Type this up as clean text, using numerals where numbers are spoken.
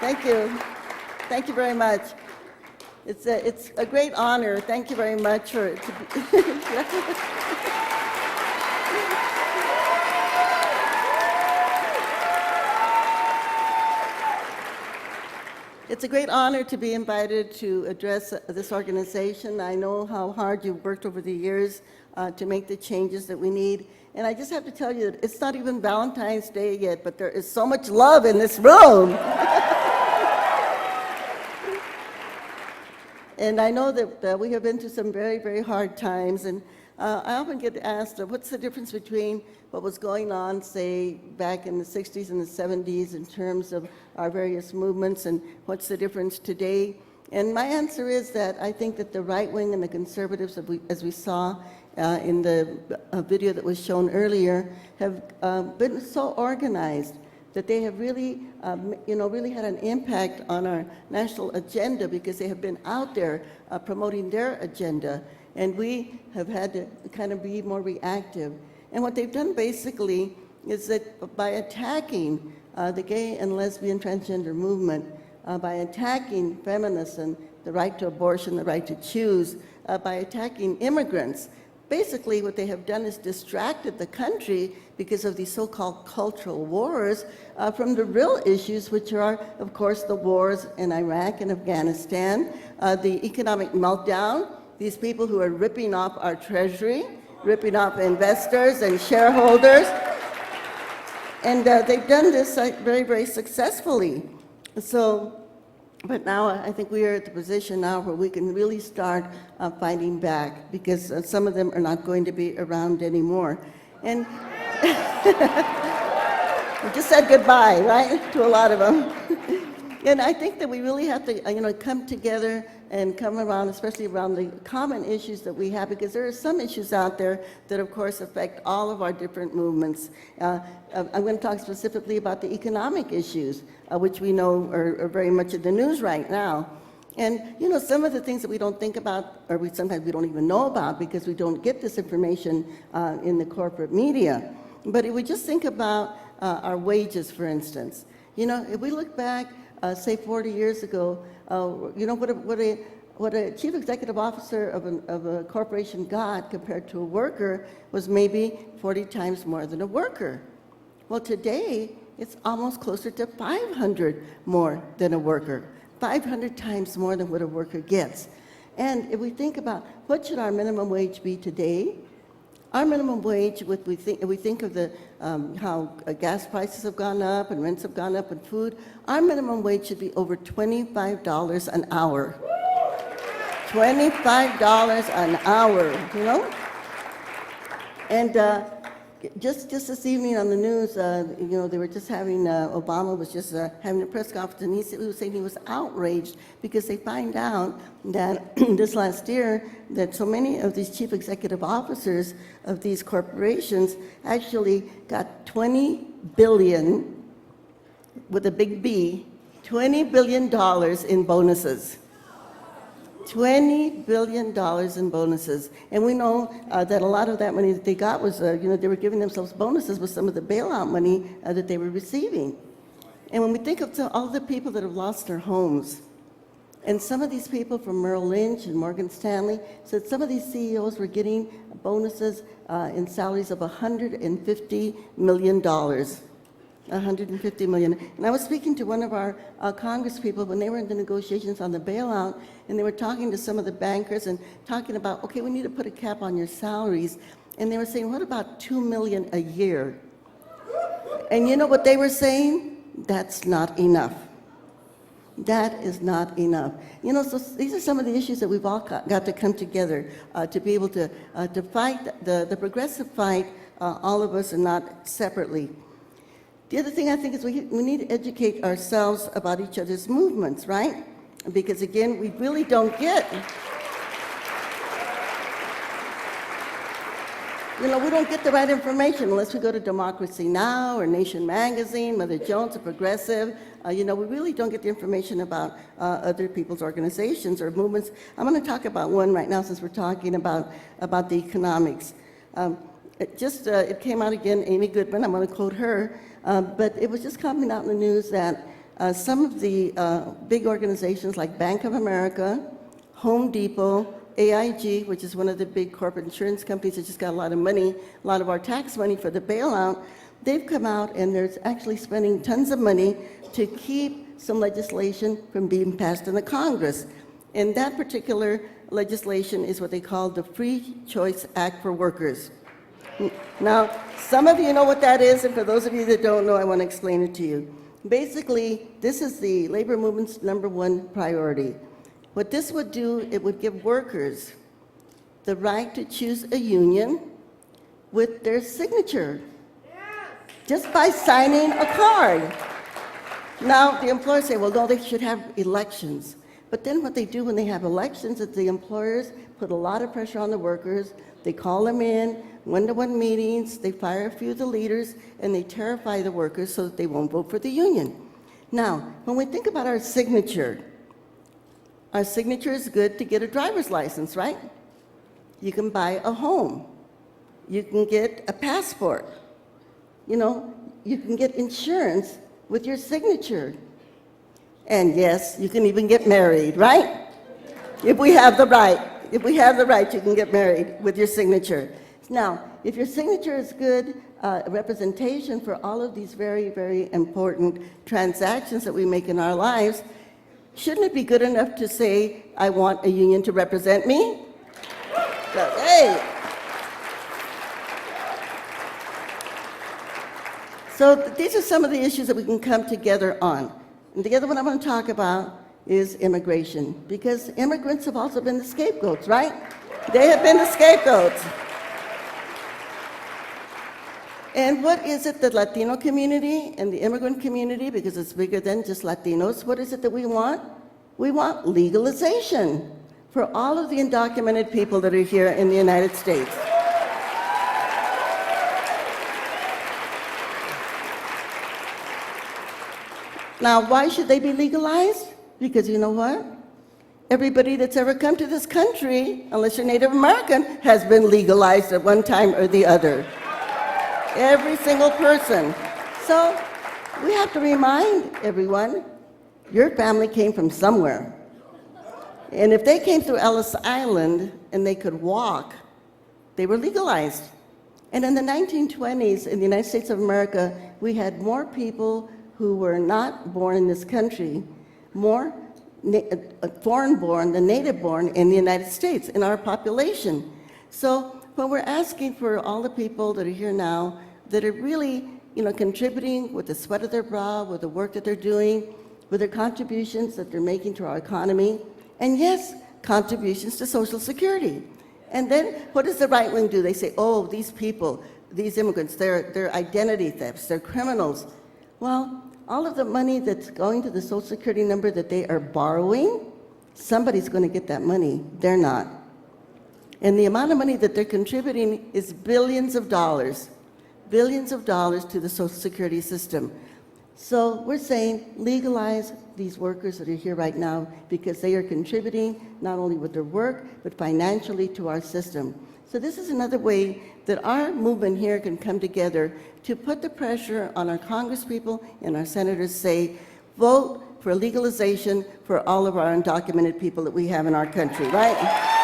Thank you. Thank you very much. It's a great honor. Thank you very much for it. It's a great honor to be invited to address this organization. I know how hard you've worked over the years to make the changes that we need. And I just have to tell you, it's not even Valentine's Day yet, but there is so much love in this room. And I know that we have been through some very, very hard times. And I often get asked, what's the difference between what was going on, say, back in the 60s and the 70s in terms of our various movements, and what's the difference today? And my answer is that I think that the right wing and the conservatives, as we saw in the video that was shown earlier, have been so organized that they have really, really had an impact on our national agenda, because they have been out there promoting their agenda, and we have had to kind of be more reactive. And what they've done basically is that by attacking the gay and lesbian transgender movement, by attacking feminism, the right to abortion, the right to choose, by attacking immigrants, basically what they have done is distracted the country because of these so-called cultural wars from the real issues, which are, of course, the wars in Iraq and Afghanistan, the economic meltdown, these people who are ripping off our treasury, ripping off investors and shareholders. And they've done this very, very successfully. So, but now I think we are at the position now where we can really start fighting back, because some of them are not going to be around anymore. And we just said goodbye, right, to a lot of them. And I think that we really have to, come together and come around, especially around the common issues that we have, because there are some issues out there that, of course, affect all of our different movements. I'm going to talk specifically about the economic issues, which we know are very much in the news right now. And, some of the things that we don't think about, or sometimes we don't even know about, because we don't get this information in the corporate media. But if we just think about our wages, for instance, if we look back, say 40 years ago, what a chief executive officer of a corporation got compared to a worker was maybe 40 times more than a worker. Well, today, it's almost closer to 500 more than a worker, 500 times more than what a worker gets. And if we think about what should our minimum wage be today, our minimum wage, if we think of the how gas prices have gone up and rents have gone up and food, our minimum wage should be over $25 an hour. $25 an hour, And just this evening on the news, they were just having, Obama was just having a press conference, and he was saying he was outraged because they find out that this last year that so many of these chief executive officers of these corporations actually got $20 billion, with a big B, $20 billion in bonuses. $20 billion in bonuses. And we know that a lot of that money that they got was, they were giving themselves bonuses with some of the bailout money that they were receiving. And when we think of all the people that have lost their homes, and some of these people from Merrill Lynch and Morgan Stanley said some of these CEOs were getting bonuses in salaries of $150 million. $150 million. And I was speaking to one of our Congress people when they were in the negotiations on the bailout, and they were talking to some of the bankers and talking about, okay, we need to put a cap on your salaries. And they were saying, what about $2 million a year? And you know what they were saying? That's not enough. That is not enough. So these are some of the issues that we've all got to come together to be able to fight the progressive fight, all of us, and not separately. The other thing I think is we need to educate ourselves about each other's movements, right? Because again, we really don't get, we don't get the right information unless we go to Democracy Now! Or Nation Magazine, Mother Jones, or Progressive. We really don't get the information about other people's organizations or movements. I'm going to talk about one right now since we're talking about the economics. It came out again, Amy Goodman, I'm going to quote her. But it was just coming out in the news that some of the big organizations like Bank of America, Home Depot, AIG, which is one of the big corporate insurance companies that just got a lot of money, a lot of our tax money for the bailout, they've come out and they're actually spending tons of money to keep some legislation from being passed in the Congress. And that particular legislation is what they call the Free Choice Act for Workers. Now, some of you know what that is, and for those of you that don't know, I want to explain it to you. Basically, this is the labor movement's #1 priority. What this would do, it would give workers the right to choose a union with their signature, just by signing a card. Now, the employers say, well, no, they should have elections. But then what they do when they have elections is the employers put a lot of pressure on the workers. They call them in, one-to-one meetings, they fire a few of the leaders, and they terrify the workers so that they won't vote for the union. Now, when we think about our signature is good to get a driver's license, right? You can buy a home. You can get a passport. You know, you can get insurance with your signature. And yes, you can even get married, right? If we have the right. If we have the right, you can get married with your signature. Now, if your signature is good representation for all of these very, very important transactions that we make in our lives, shouldn't it be good enough to say, I want a union to represent me? So, hey. So these are some of the issues that we can come together on. And the other one I want to talk about is immigration, because immigrants have also been the scapegoats, right? They have been the scapegoats. And what is it that Latino community and the immigrant community, because it's bigger than just Latinos, what is it that we want? We want legalization for all of the undocumented people that are here in the United States. Now, why should they be legalized? Because you know what? Everybody that's ever come to this country, unless you're Native American, has been legalized at one time or the other. Every single person. So we have to remind everyone, your family came from somewhere. And if they came through Ellis Island and they could walk, they were legalized. And in the 1920s, in the United States of America, we had more people who were not born in this country, more foreign-born than native-born in the United States, in our population. So when we're asking for all the people that are here now that are really, contributing with the sweat of their brow, with the work that they're doing, with their contributions that they're making to our economy, and yes, contributions to Social Security. And then what does the right wing do? They say, oh, these people, these immigrants, they're identity thefts, they're criminals. Well, all of the money that's going to the Social Security number that they are borrowing, somebody's going to get that money. They're not. And the amount of money that they're contributing is billions of dollars to the Social Security system. So we're saying legalize these workers that are here right now because they are contributing not only with their work, but financially to our system. So this is another way that our movement here can come together to put the pressure on our congresspeople and our senators, say, vote for legalization for all of our undocumented people that we have in our country, right?